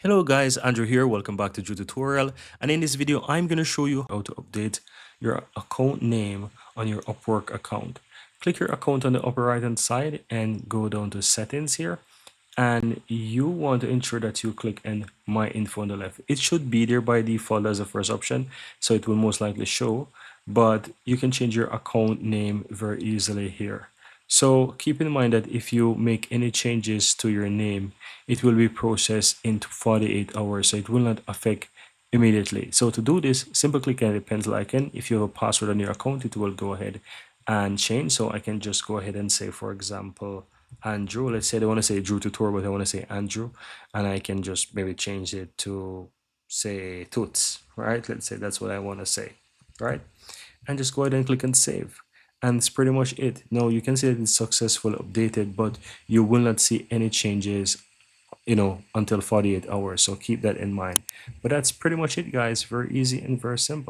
Hello guys, Andrew here. Welcome back to Drew Tutorial. And in this video, I'm going to show you how to update your account name on your Upwork account. Click your account on the upper right hand side and go down to settings here. And you want to ensure that you click on my info on the left. It should be there by default as the first option, so it will most likely show, but you can change your account name very easily here. So keep in mind that if you make any changes to your name, it will be processed in 48 hours, so it will not affect immediately. So to do this, simply click on the pencil icon. If you have a password on your account, it will go ahead and change. So I can just go ahead and say, for example, Andrew. Let's say I don't want to say Drew Tutor, but I want to say Andrew, and I can just maybe change it to say Toots, right? Let's say that's what I want to say, right? And just go ahead and click on save. And it's pretty much it. Now you can see that it's successfully updated, but you will not see any changes, until 48 hours. So keep that in mind. But that's pretty much it, guys. Very easy and very simple.